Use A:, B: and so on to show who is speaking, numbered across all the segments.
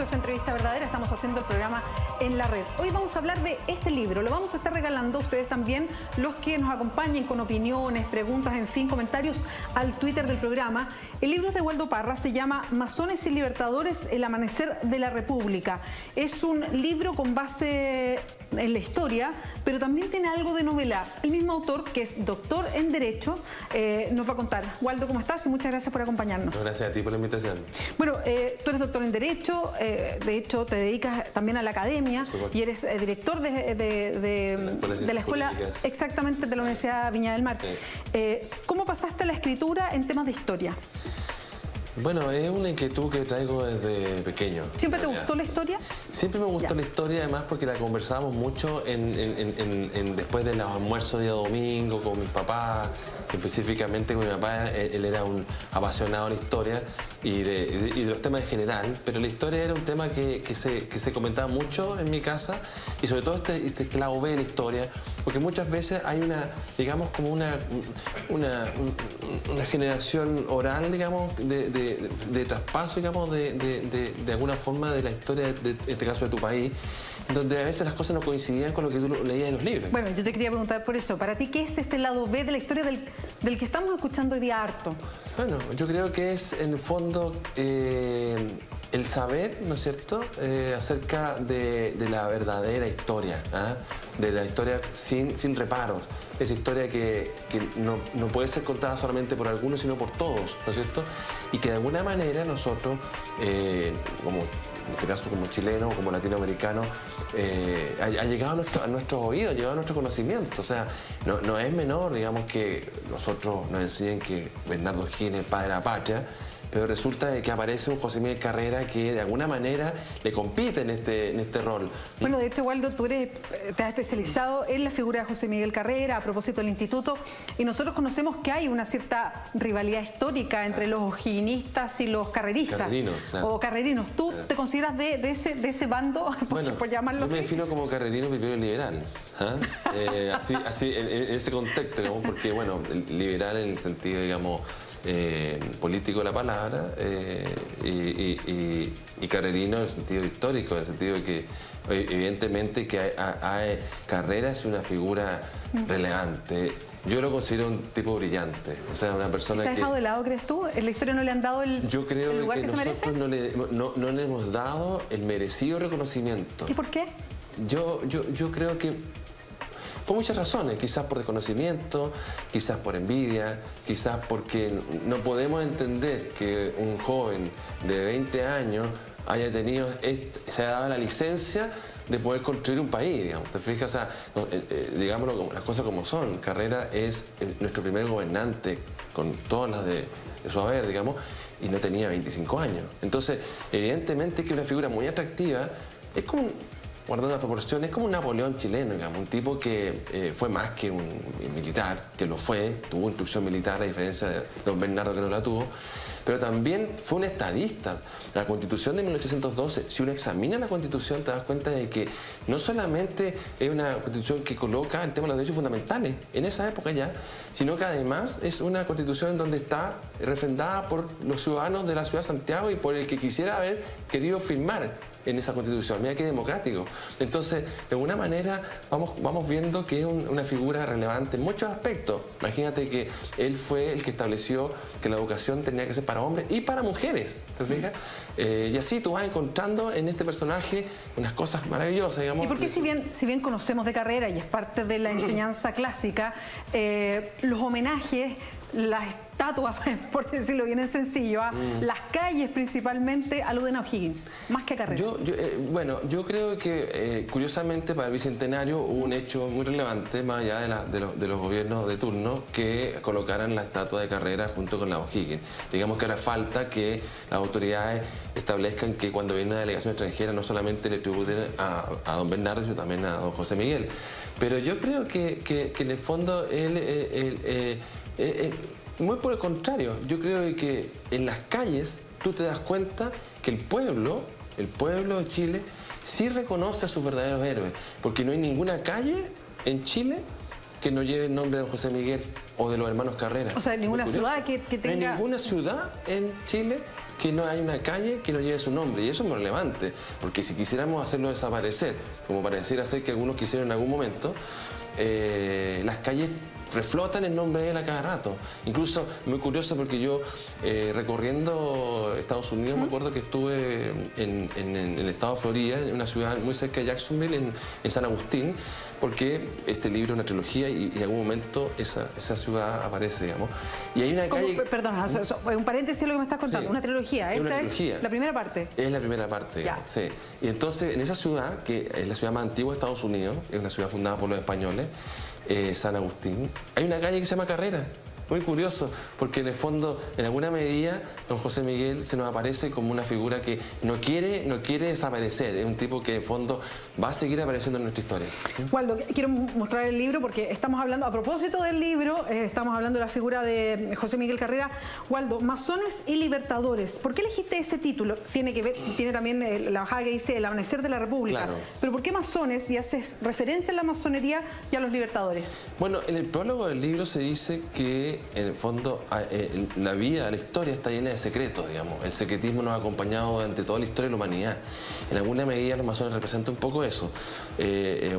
A: es Entrevista Verdadera, estamos haciendo el programa en la red. Hoy vamos a hablar de este libro, lo vamos a estar regalando a ustedes también, los que nos acompañen con opiniones, preguntas, en fin, comentarios al Twitter del programa. El libro es de Waldo Parra, se llama Masones y Libertadores, el amanecer de la República. Es un libro con base en la historia, pero también tiene algo de novela. El mismo autor, que es doctor en Derecho, nos va a contar. Waldo, ¿cómo estás? Y muchas gracias por acompañarnos.
B: Gracias a ti por la invitación.
A: Bueno, tú eres doctor en Derecho, de hecho te dedicas también a la academia y eres director de la escuela, exactamente, de la Universidad Viña del Mar. Sí. ¿Cómo pasaste a la escritura en temas de historia?
B: Bueno, es una inquietud que traigo desde pequeño.
A: ¿Siempre te gustó la historia?
B: Siempre me gustó la historia, además porque la conversábamos mucho después de los almuerzos día domingo con mis papás, específicamente con mi papá. Él era un apasionado de la historia y de los temas en general, pero la historia era un tema que se comentaba mucho en mi casa, y sobre todo este clavo B de la historia, porque muchas veces hay una, digamos, como una generación oral, digamos, de traspaso, digamos, de alguna forma de la historia, en este caso de tu país, donde a veces las cosas no coincidían con lo que tú leías en los libros.
A: Bueno, yo te quería preguntar por eso. Para ti, ¿qué es este lado B de la historia del que estamos escuchando hoy día harto?
B: Bueno, yo creo que es, en el fondo, el saber, ¿no es cierto?, acerca de la verdadera historia, de la historia sin reparos. Esa historia que no puede ser contada solamente por algunos, sino por todos, ¿no es cierto? Y que de alguna manera nosotros, como en este caso como chilenos o como latinoamericanos, ha llegado a nuestros oídos, ha llegado a nuestro conocimiento. O sea, no es menor, digamos, que nosotros nos enseñen que Bernardo O'Higgins es el padre de la patria, pero resulta de que aparece un José Miguel Carrera que de alguna manera le compite en este rol.
A: Bueno, de hecho, Waldo, tú te has especializado en la figura de José Miguel Carrera a propósito del instituto, y nosotros conocemos que hay una cierta rivalidad histórica entre los o'higginistas y los carreristas.
B: Carrerinos, claro.
A: O carrerinos. ¿Tú te consideras de ese bando,
B: bueno,
A: por llamarlo así?
B: Yo me defino como carrerino, pipero liberal. Así en ese contexto, digamos, porque, bueno, liberal en el sentido, digamos, político de la palabra, y carrerino en el sentido histórico, en el sentido de que evidentemente que Carrera es una figura relevante. Yo lo considero un tipo brillante, o sea, una persona que...
A: ¿Se ha dejado de lado, crees tú? ¿En la historia no le han dado el lugar que se merece?
B: Yo creo que nosotros no le hemos dado el merecido reconocimiento.
A: ¿Y por qué?
B: Yo creo que por muchas razones, quizás por desconocimiento, quizás por envidia, quizás porque no podemos entender que un joven de 20 años haya tenido, se ha dado la licencia de poder construir un país, digamos. ¿Te fijas? O sea, digámoslo las cosas como son. Carrera es nuestro primer gobernante, con todas las de su haber, digamos, y no tenía 25 años. Entonces, evidentemente que es una figura muy atractiva, es como guardando las proporciones, es como un Napoleón chileno, digamos, un tipo que fue más que un militar, que lo fue, tuvo instrucción militar a diferencia de don Bernardo, que no la tuvo, pero también fue un estadista. La Constitución de 1812, si uno examina la Constitución, te das cuenta de que no solamente es una Constitución que coloca el tema de los derechos fundamentales en esa época ya, sino que además es una Constitución donde está refrendada por los ciudadanos de la ciudad de Santiago y por el que quisiera haber querido firmar en esa Constitución. Mira qué democrático. Entonces, de alguna manera, vamos viendo que es una figura relevante en muchos aspectos. Imagínate que él fue el que estableció que la educación tenía que ser para hombres y para mujeres, ¿te fijas? Y así tú vas encontrando en este personaje unas cosas maravillosas, digamos.
A: ¿Y por qué, si bien conocemos de Carrera y es parte de la enseñanza clásica, los homenajes, las estatuas, por decirlo bien en sencillo, las calles principalmente aluden a O'Higgins, más que a Carrera?
B: Bueno, yo creo que curiosamente para el Bicentenario hubo un hecho muy relevante, más allá de los gobiernos de turno, que colocaran la estatua de Carrera junto con la O'Higgins. Digamos que ahora falta que las autoridades establezcan que cuando viene una delegación extranjera no solamente le tributen a don Bernardo, sino también a don José Miguel. Pero yo creo que en el fondo muy por el contrario, yo creo que en las calles tú te das cuenta que el pueblo de Chile sí reconoce a sus verdaderos héroes, porque no hay ninguna calle en Chile que no lleve el nombre de José Miguel o de los hermanos Carrera.
A: O sea, ninguna ciudad que tenga...
B: No hay ninguna ciudad en Chile que no hay una calle que no lleve su nombre, y eso es muy relevante, porque si quisiéramos hacerlo desaparecer, como pareciera ser que algunos quisieron en algún momento, las calles reflotan el nombre de él a cada rato. Incluso, muy curioso, porque yo recorriendo Estados Unidos, me acuerdo que estuve en el estado de Florida, en una ciudad muy cerca de Jacksonville, en San Agustín, porque este libro es una trilogía y en algún momento esa ciudad aparece, digamos. Y hay una calle...
A: Perdona, un paréntesis lo que me estás contando,
B: Sí,
A: una trilogía.
B: es una
A: Esta
B: trilogía.
A: es la primera parte.
B: Es la primera parte, digamos, sí. Y entonces, en esa ciudad, que es la ciudad más antigua de Estados Unidos, es una ciudad fundada por los españoles, San Agustín, hay una calle que se llama Carrera. Muy curioso, porque en el fondo, en alguna medida, don José Miguel se nos aparece como una figura que no quiere desaparecer. Es un tipo que, en fondo, va a seguir apareciendo en nuestra historia.
A: Waldo, quiero mostrar el libro porque estamos hablando, a propósito del libro, estamos hablando de la figura de José Miguel Carrera. Waldo, Masones y Libertadores. ¿Por qué elegiste ese título? Tiene también la bajada que dice El Amanecer de la República.
B: Claro.
A: Pero ¿por qué Masones? Y haces referencia a la masonería y a los libertadores.
B: Bueno, en el prólogo del libro se dice que en el fondo la vida, la historia está llena de secretos, digamos. El secretismo nos ha acompañado durante toda la historia de la humanidad. En alguna medida los masones representan un poco eso,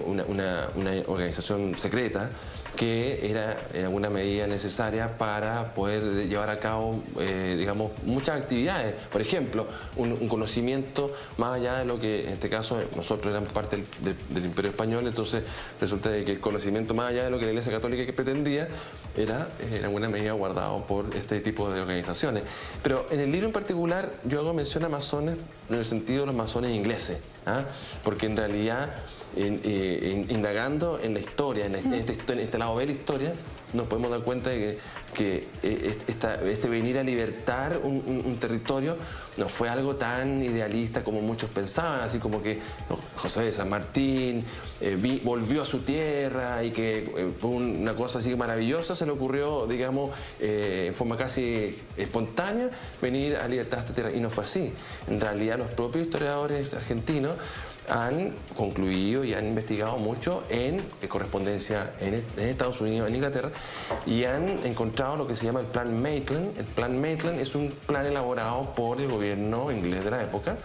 B: una organización secreta que era en alguna medida necesaria para poder llevar a cabo, digamos, muchas actividades. Por ejemplo, un conocimiento más allá de lo que, en este caso, nosotros éramos parte del Imperio Español, entonces resulta de que el conocimiento más allá de lo que la Iglesia Católica que pretendía era, en alguna medida, guardado por este tipo de organizaciones. Pero en el libro en particular yo hago mención a masones en el sentido de los masones ingleses, ¿ah? Porque en realidad, indagando en la historia, en este lado de la historia, nos podemos dar cuenta de que este venir a libertar un territorio no fue algo tan idealista como muchos pensaban, así como que José de San Martín volvió a su tierra y que fue una cosa así maravillosa, se le ocurrió, digamos, en forma casi espontánea, venir a libertar esta tierra, y no fue así. En realidad los propios historiadores argentinos han concluido y han investigado mucho en correspondencia en Estados Unidos, en Inglaterra, y han encontrado lo que se llama el Plan Maitland. El Plan Maitland es un plan elaborado por el gobierno inglés de la época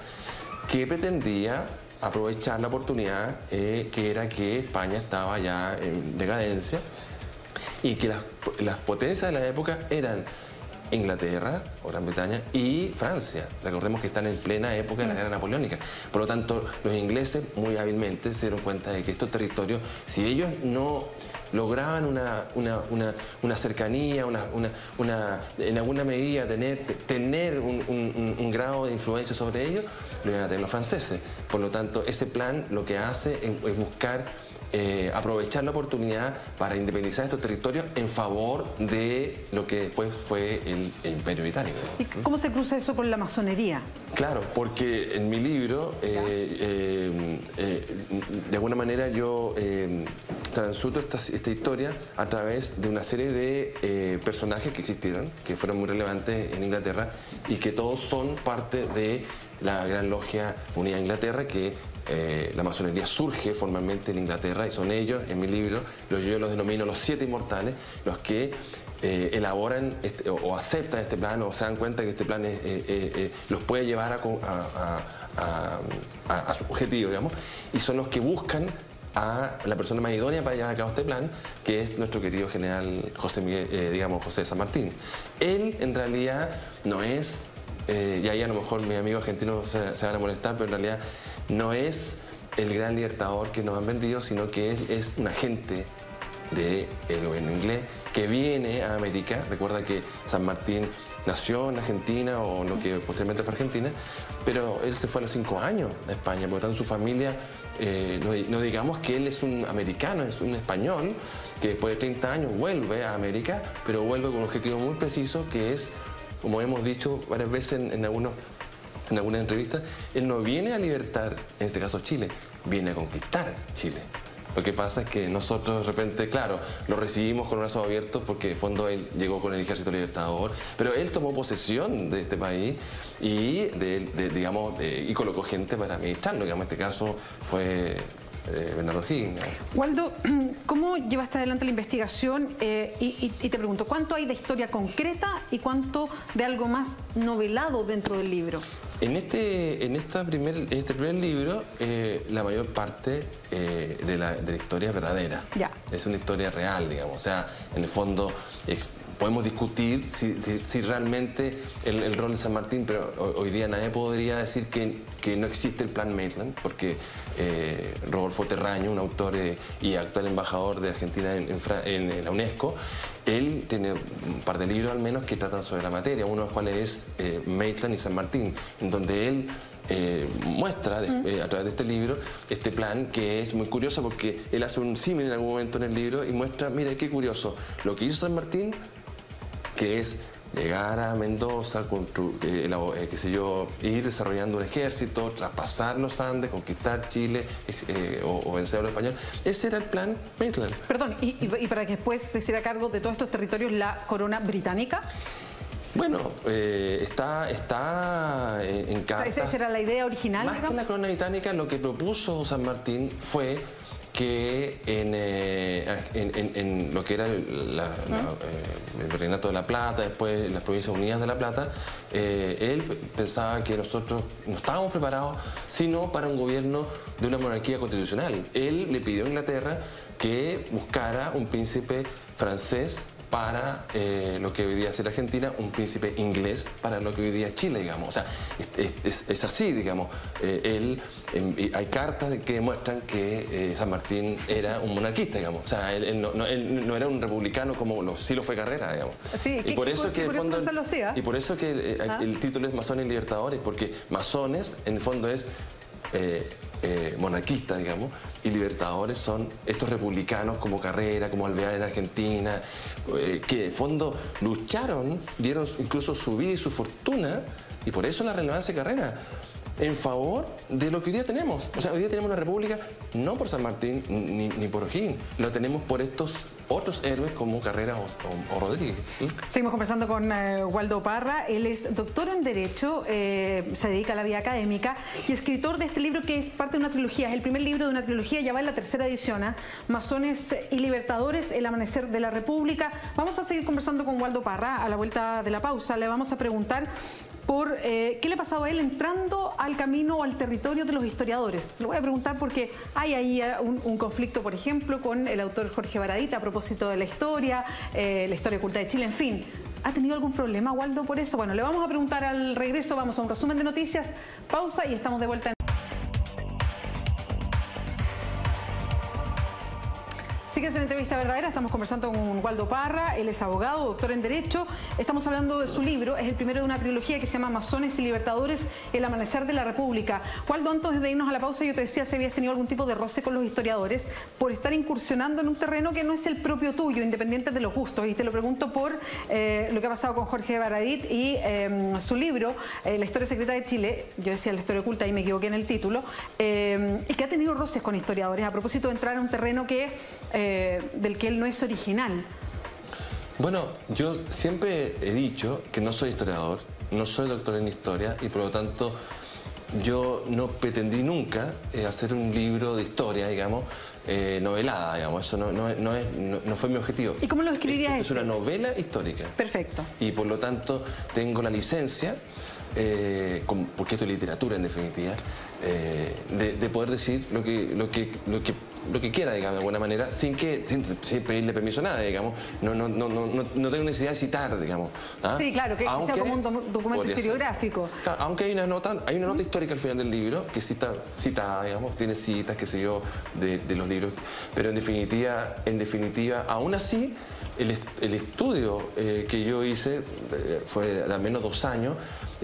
B: que pretendía aprovechar la oportunidad que era que España estaba ya en decadencia y que las potencias de la época eran Inglaterra o Gran Bretaña y Francia. Recordemos que están en plena época de la guerra napoleónica. Por lo tanto, los ingleses muy hábilmente se dieron cuenta de que estos territorios, si ellos no lograban una cercanía, en alguna medida tener un grado de influencia sobre ellos, lo iban a tener los franceses. Por lo tanto, ese plan lo que hace es buscar aprovechar la oportunidad para independizar estos territorios en favor de lo que después fue el Imperio Británico.
A: ¿Y cómo se cruza eso con la masonería?
B: Claro, porque en mi libro, de alguna manera yo transito esta historia a través de una serie de personajes que existieron, que fueron muy relevantes en Inglaterra y que todos son parte de la Gran Logia Unida de Inglaterra, que la masonería surge formalmente en Inglaterra, y son ellos, en mi libro, yo los denomino los 7 inmortales, los que elaboran o aceptan este plan, o se dan cuenta que este plan los puede llevar a su objetivo, digamos, y son los que buscan a la persona más idónea para llevar a cabo este plan, que es nuestro querido general José de San Martín. Él, en realidad, no es, y ahí a lo mejor mis amigos argentinos se van a molestar, pero en realidad no es el gran libertador que nos han vendido, sino que él es un agente del gobierno inglés que viene a América. Recuerda que San Martín nació en Argentina, o lo que posteriormente fue Argentina, pero él se fue a los 5 años a España, por lo tanto su familia, no digamos que él es un americano, es un español, que después de 30 años vuelve a América, pero vuelve con un objetivo muy preciso, que es, como hemos dicho varias veces en algunas entrevistas, él no viene a libertar, en este caso Chile, viene a conquistar Chile. Lo que pasa es que nosotros de repente, claro, lo recibimos con los brazos abiertos porque en fondo él llegó con el Ejército Libertador, pero él tomó posesión de este país y, digamos, y colocó gente para administrarlo. Digamos, en este caso fue Bernardo Higgins.
A: Waldo, ¿cómo llevaste adelante la investigación? Y te pregunto, ¿cuánto hay de historia concreta y cuánto de algo más novelado dentro del libro?
B: En este primer libro, la mayor parte de la historia es verdadera.
A: Ya.
B: Es una historia real, digamos. O sea, en el fondo podemos discutir si realmente el rol de San Martín, pero hoy día nadie podría decir que no existe el Plan Maitland, porque Rodolfo Terraño, un autor y actual embajador de Argentina en la UNESCO, él tiene un par de libros al menos que tratan sobre la materia, uno de los cuales es Maitland y San Martín, en donde él muestra a través de este libro este plan, que es muy curioso porque él hace un símil en algún momento en el libro y muestra, mire qué curioso, lo que hizo San Martín, que es llegar a Mendoza, qué sé yo, ir desarrollando un ejército, traspasar los Andes, conquistar Chile o vencer a los españoles. Ese era el plan Maitland.
A: Perdón, y para que después se hiciera cargo de todos estos territorios la corona británica.
B: Bueno, está en cartas.
A: O sea, ¿esa era la idea original?
B: Más que la corona británica, lo que propuso San Martín fue que en lo que era el Virreinato de La Plata, después las Provincias Unidas de La Plata, él pensaba que nosotros no estábamos preparados sino para un gobierno de una monarquía constitucional. Él le pidió a Inglaterra que buscara un príncipe francés para lo que hoy día es la Argentina, un príncipe inglés para lo que hoy día es Chile, digamos. O sea, es así, digamos. Hay cartas que demuestran que San Martín era un monarquista, digamos. O sea, él no era un republicano como sí lo fue Carrera, digamos.
A: Sí,
B: y por eso que
A: y
B: por eso que el título es Masones y Libertadores, porque masones en el fondo es monarquistas, digamos, y libertadores son estos republicanos como Carrera, como Alvear en Argentina, que en el fondo lucharon, dieron incluso su vida y su fortuna, y por eso la relevancia de Carrera, en favor de lo que hoy día tenemos. O sea, hoy día tenemos una república no por San Martín ni por O'Higgins, lo tenemos por estos otros héroes como Carrera o Rodríguez. ¿Sí?
A: Seguimos conversando con Waldo Parra. Él es doctor en Derecho, se dedica a la vida académica y escritor de este libro que es parte de una trilogía. Es el primer libro de una trilogía, ya va en la tercera edición, Masones y Libertadores, el amanecer de la República. Vamos a seguir conversando con Waldo Parra a la vuelta de la pausa. Le vamos a preguntar por qué le pasaba a él entrando al camino o al territorio de los historiadores. Lo voy a preguntar porque hay ahí un conflicto, por ejemplo, con el autor Jorge Baradit a propósito de la historia oculta de Chile, en fin. ¿Ha tenido algún problema, Waldo, por eso? Bueno, le vamos a preguntar al regreso, vamos a un resumen de noticias, pausa y estamos de vuelta en... Sigues en Entrevista Verdadera, estamos conversando con Waldo Parra, él es abogado, doctor en Derecho. Estamos hablando de su libro, es el primero de una trilogía que se llama Masones y Libertadores, el amanecer de la República. Waldo, antes de irnos a la pausa, yo te decía si habías tenido algún tipo de roce con los historiadores por estar incursionando en un terreno que no es el propio tuyo, independiente de los gustos. Y te lo pregunto por lo que ha pasado con Jorge Baradit y su libro, La historia secreta de Chile, yo decía la historia oculta y me equivoqué en el título, y que ha tenido roces con historiadores a propósito de entrar en un terreno del que él no es original.
B: Bueno, yo siempre he dicho que no soy historiador, no soy doctor en historia y por lo tanto yo no pretendí nunca hacer un libro de historia, digamos, novelada, digamos. Eso no fue mi objetivo.
A: ¿Y cómo lo escribirías?
B: Es una novela histórica.
A: Perfecto.
B: Y por lo tanto tengo la licencia, porque esto es literatura en definitiva, de poder decir lo que quiera, digamos, de alguna manera, sin pedirle permiso a nadie, digamos. No tengo necesidad de citar, digamos.
A: Sí, claro, que sea como un documento historiográfico.
B: Claro, aunque hay una nota histórica al final del libro que cita, digamos, tiene citas, qué sé yo, de los libros, pero en definitiva, aún así, el estudio que yo hice fue de al menos 2 años.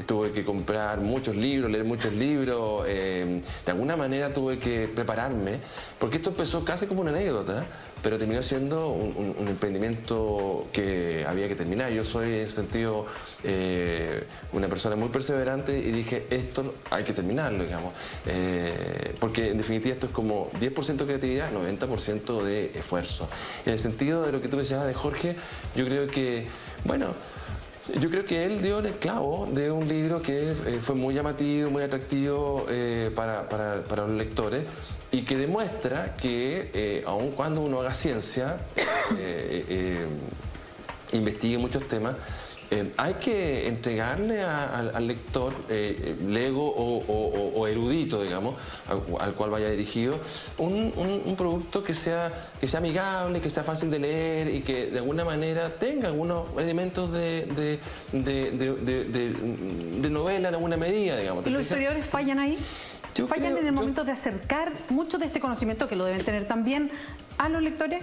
B: Tuve que comprar muchos libros, leer muchos libros, de alguna manera tuve que prepararme, porque esto empezó casi como una anécdota, pero terminó siendo un emprendimiento que había que terminar. Yo soy en ese sentido una persona muy perseverante y dije, esto hay que terminarlo, digamos, porque en definitiva esto es como 10% creatividad, 90% de esfuerzo. En el sentido de lo que tú mencionabas de Jorge, yo creo que, bueno, yo creo que él dio en el clavo de un libro que fue muy llamativo, muy atractivo para los lectores y que demuestra que aun cuando uno haga ciencia, investigue muchos temas, hay que entregarle al lector, lego o erudito, digamos, al cual vaya dirigido, un producto que sea amigable, que sea fácil de leer y que de alguna manera tenga algunos elementos de novela en alguna medida, digamos.
A: ¿Y los historiadores fallan ahí? ¿Fallan en el momento de acercar mucho de este conocimiento, que lo deben tener también, a los lectores?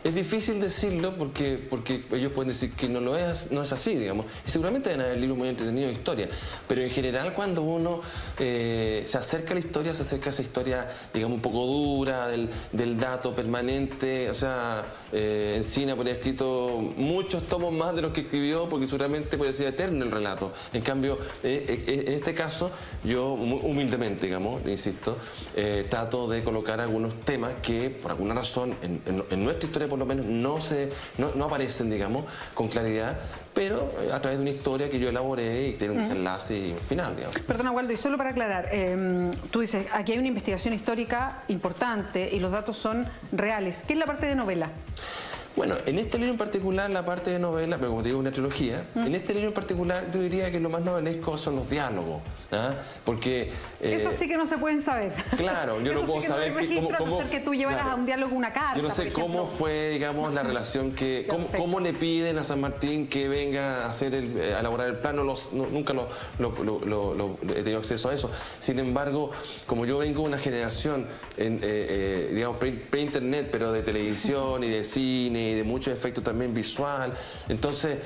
B: Es difícil decirlo porque ellos pueden decir que no es así, digamos. Y seguramente deben haber libros muy entretenidos de historia. Pero en general, cuando uno se acerca a la historia, se acerca a esa historia, digamos, un poco dura, del dato permanente. O sea, Encina podría haber escrito muchos tomos más de los que escribió, porque seguramente podría ser eterno el relato. En cambio, en este caso, yo humildemente, digamos, insisto, trato de colocar algunos temas que, por alguna razón, en nuestra historia por lo menos no aparecen, digamos, con claridad, pero a través de una historia que yo elaboré y tiene un desenlace y un final, digamos.
A: Perdona, Waldo, y solo para aclarar, tú dices, aquí hay una investigación histórica importante y los datos son reales. ¿Qué es la parte de novela?
B: Bueno, en este libro en particular, la parte de novela, pero como te digo, una trilogía, en este libro en particular yo diría que lo más novelesco son los diálogos, ¿ah? Porque...
A: eso sí que no se pueden saber.
B: Claro, yo no puedo saber
A: cómo ser que tú llevaras
B: claro,
A: a un diálogo una carta.
B: yo no sé cómo fue, digamos, la relación que... Cómo le piden a San Martín que venga a hacer a elaborar el plano, nunca he tenido acceso a eso. Sin embargo, como yo vengo de una generación, digamos, pre-internet, pero de televisión y de cine, y de muchos efectos también visual. Entonces,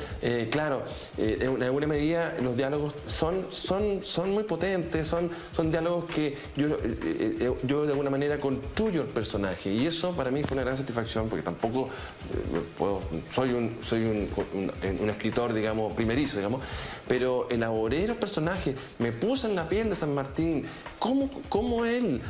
B: claro, en alguna medida los diálogos son muy potentes, son diálogos que yo de alguna manera construyo el personaje, y eso para mí fue una gran satisfacción, porque tampoco soy un escritor, digamos, primerizo, digamos, pero elaboré los personajes, me puse en la piel de San Martín, cómo él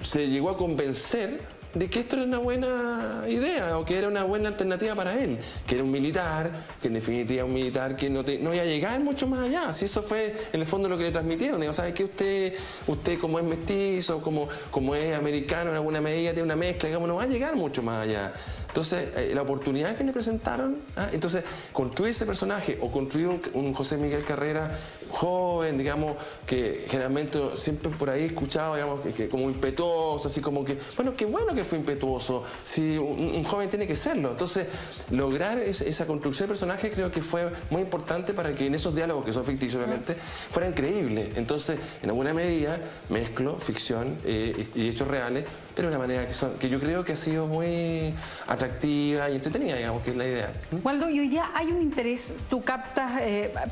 B: se llegó a convencer de que esto era una buena idea o que era una buena alternativa para él, que era un militar, que en definitiva un militar que no iba a llegar mucho más allá. Si eso fue en el fondo lo que le transmitieron, digo, ¿sabe qué? Usted como es mestizo, como es americano en alguna medida, tiene una mezcla, digamos, no va a llegar mucho más allá. Entonces, la oportunidad que le presentaron, entonces, construir ese personaje o construir un José Miguel Carrera joven, digamos, que generalmente siempre por ahí escuchaba, digamos, que como impetuoso, así como que, bueno, qué bueno que fue impetuoso, si un joven tiene que serlo. Entonces, lograr esa construcción de personaje creo que fue muy importante para que en esos diálogos, que son ficticios obviamente, fueran creíbles. Entonces, en alguna medida, mezclo ficción y hechos reales, pero de una manera que yo creo que ha sido muy atractiva y entretenida, digamos, que es la idea.
A: Waldo, y hoy día hay un interés, tú captas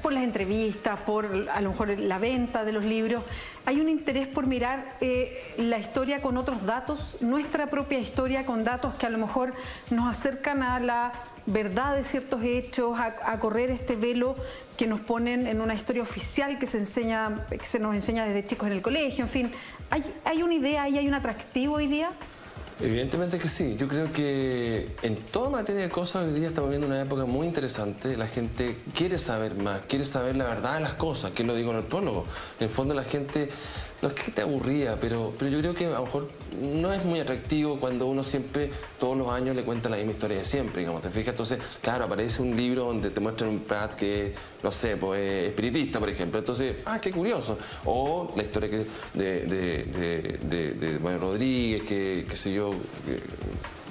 A: por las entrevistas, por a lo mejor la venta de los libros, hay un interés por mirar la historia con otros datos, nuestra propia historia con datos que a lo mejor nos acercan a la verdad de ciertos hechos, a correr este velo que nos ponen en una historia oficial que se nos enseña desde chicos en el colegio, en fin. ¿Hay una idea y hay un atractivo hoy día?
B: Evidentemente que sí. Yo creo que en toda materia de cosas hoy día estamos viviendo una época muy interesante. La gente quiere saber más, quiere saber la verdad de las cosas, que lo digo en el prólogo. En el fondo la gente no es que esté aburrida, pero yo creo que a lo mejor no es muy atractivo cuando uno siempre, todos los años, le cuenta la misma historia de siempre, digamos, ¿te fijas? Entonces, claro, aparece un libro donde te muestran un Prat que, no sé, pues, espiritista, por ejemplo. Entonces, qué curioso. O la historia de Mario Rodríguez, qué sé yo,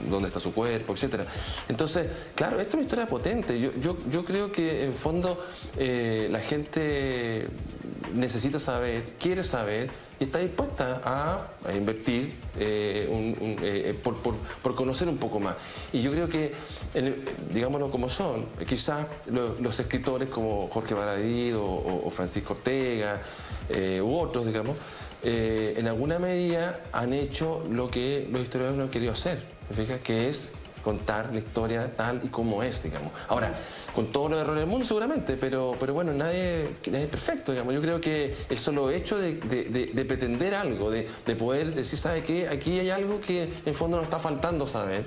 B: dónde está su cuerpo, etcétera. Entonces, claro, esto es una historia potente. Yo creo que, en fondo, la gente necesita saber, quiere saber y está dispuesta a invertir por conocer un poco más. Y yo creo que, digámoslo como son, quizás los escritores como Jorge Baradit o Francisco Ortega u otros, digamos, en alguna medida han hecho lo que los historiadores no han querido hacer, ¿fíjate? Que es contar la historia tal y como es, digamos. Ahora, con todos los errores del mundo seguramente, pero bueno, nadie es perfecto, digamos. Yo creo que el solo hecho de pretender algo, de poder decir, ¿sabe qué? Aquí hay algo que en el fondo nos está faltando saber.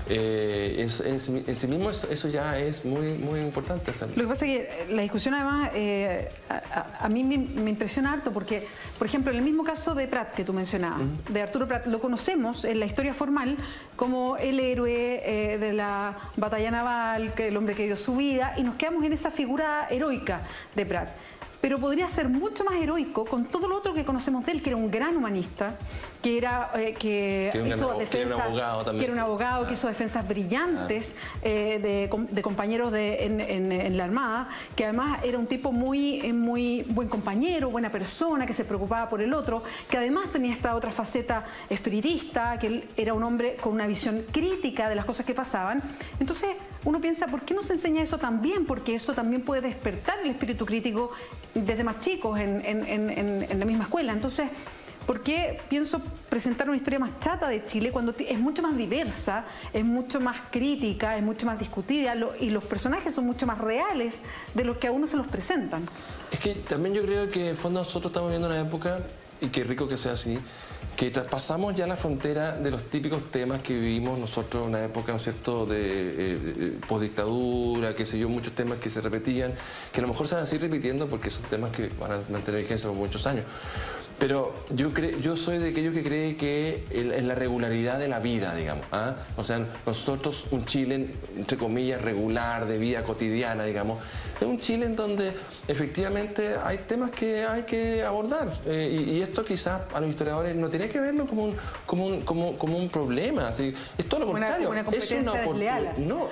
B: en sí mismo eso ya es muy importante hacerlo.
A: Lo que pasa es que la discusión además a mí me impresiona harto porque, por ejemplo, en el mismo caso de Prat que tú mencionabas, de Arturo Prat, lo conocemos en la historia formal como el héroe de la batalla naval, el hombre que dio su vida, y nos quedamos en esa figura heroica de Prat. Pero podría ser mucho más heroico con todo lo otro que conocemos de él, que era un gran humanista, que hizo defensa, que era un abogado, que hizo defensas brillantes de compañeros en la Armada, que además era un tipo muy buen compañero, buena persona, que se preocupaba por el otro, que además tenía esta otra faceta espiritista, que él era un hombre con una visión crítica de las cosas que pasaban. Entonces uno piensa, ¿por qué no se enseña eso también? Porque eso también puede despertar el espíritu crítico desde más chicos en la misma escuela. Entonces, ¿por qué pienso presentar una historia más chata de Chile cuando es mucho más diversa, es mucho más crítica, es mucho más discutida y los personajes son mucho más reales de los que a uno se los presentan? Es
B: que también yo creo que en el fondo nosotros estamos viviendo una época, y qué rico que sea así, que traspasamos ya la frontera de los típicos temas que vivimos nosotros en una época, ¿no es cierto?, de postdictadura, qué sé yo, muchos temas que se repetían, que a lo mejor se van a seguir repitiendo porque son temas que van a mantener vigencia por muchos años. Pero yo soy de aquellos que cree que en la regularidad de la vida, digamos. O sea, nosotros, un Chile, entre comillas, regular, de vida cotidiana, digamos, es un Chile en donde efectivamente hay temas que hay que abordar. Y esto quizás a los historiadores no tiene que verlo como un problema. Así, es todo lo contrario.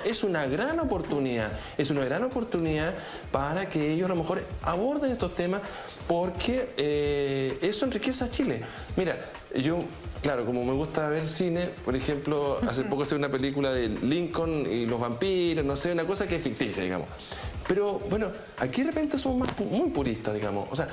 B: Es una gran oportunidad. Es una gran oportunidad para que ellos a lo mejor aborden estos temas, porque eso enriquece a Chile. Mira, yo, claro, como me gusta ver cine, por ejemplo, hace poco hice una película de Lincoln y los vampiros, no sé, una cosa que es ficticia, digamos. Pero, bueno, aquí de repente somos muy puristas, digamos. O sea,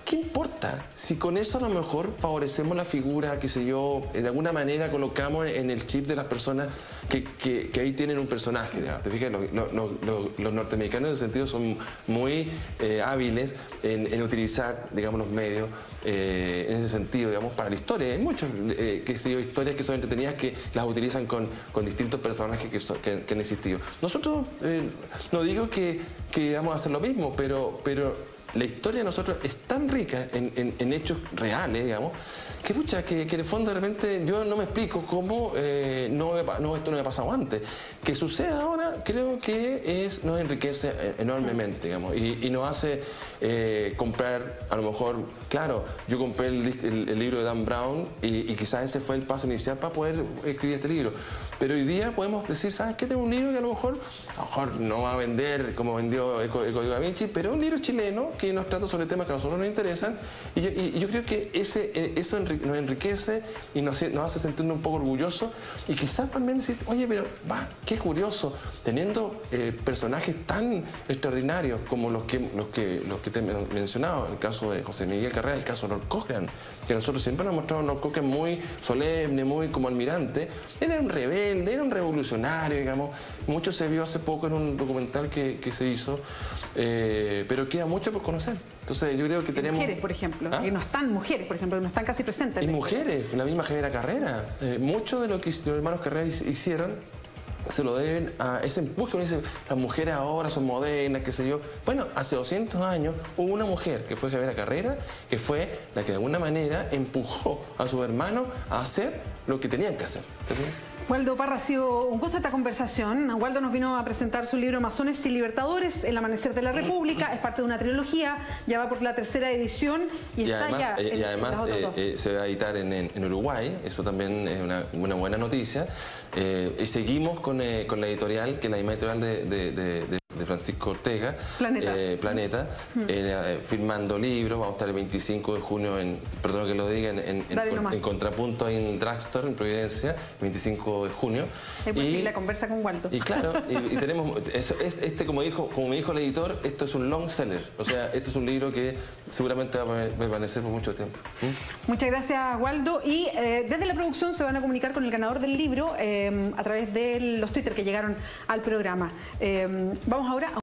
B: ¿qué importa? Si con eso a lo mejor favorecemos la figura, qué sé yo, de alguna manera colocamos en el chip de las personas que ahí tienen un personaje, digamos. ¿Te fijas? Los norteamericanos en ese sentido son muy hábiles en utilizar, digamos, los medios en ese sentido, digamos, para la historia. Hay muchas historias que son entretenidas que las utilizan con distintos personajes que han existido. Nosotros, no digo que vamos a hacer lo mismo, pero la historia de nosotros es tan rica en hechos reales, digamos, que pucha, que en el fondo de repente yo no me explico cómo esto no me ha pasado antes. Que suceda ahora, creo que nos enriquece enormemente, digamos, y nos hace comprar, a lo mejor, claro, yo compré el libro de Dan Brown y quizás ese fue el paso inicial para poder escribir este libro. Pero hoy día podemos decir, ¿sabes qué? Tengo un libro que a lo mejor no va a vender como vendió el Código Da Vinci, pero un libro chileno que nos trata sobre temas que a nosotros nos interesan, y yo creo que eso nos enriquece y nos hace sentirnos un poco orgullosos, y quizás también decir, oye, pero qué curioso, teniendo personajes tan extraordinarios como los que te he mencionado, el caso de José Miguel Carrera, el caso de Lord Cochrane, que nosotros siempre nos mostramos a Lord Cochrane muy solemne, muy como almirante. Él era un rebelde, era un revolucionario, digamos. Mucho se vio hace poco en un documental que se hizo, pero queda mucho por conocer. Entonces yo creo que tenemos... Mujeres, por ejemplo, que no están que no están casi presentes. Y mujeres, la misma Javiera Carrera. Mucho de lo que los hermanos Carrera hicieron se lo deben a ese empuje. Uno dice, las mujeres ahora son modernas, qué sé yo. Bueno, hace 200 años hubo una mujer que fue Javiera Carrera, que fue la que de alguna manera empujó a sus hermanos a hacer lo que tenían que hacer. Waldo Parra, ha sido un gusto esta conversación. Waldo nos vino a presentar su libro Masones y Libertadores, El Amanecer de la República. Es parte de una trilogía, ya va por la 3ª edición y además se va a editar en Uruguay. Eso también es una buena noticia. Y seguimos con la editorial, que es la misma editorial de Francisco Ortega, Planeta, firmando libros. Vamos a estar el 25 de junio, perdón que lo diga, en Contrapunto en Drugstore, en Providencia, el 25 de junio. Y la conversa con Waldo. Y claro, y tenemos, como me dijo el editor, esto es un long seller. O sea, este es un libro que seguramente va a permanecer por mucho tiempo. Muchas gracias, Waldo. Y desde la producción se van a comunicar con el ganador del libro a través de los Twitter que llegaron al programa. Vamos ahora a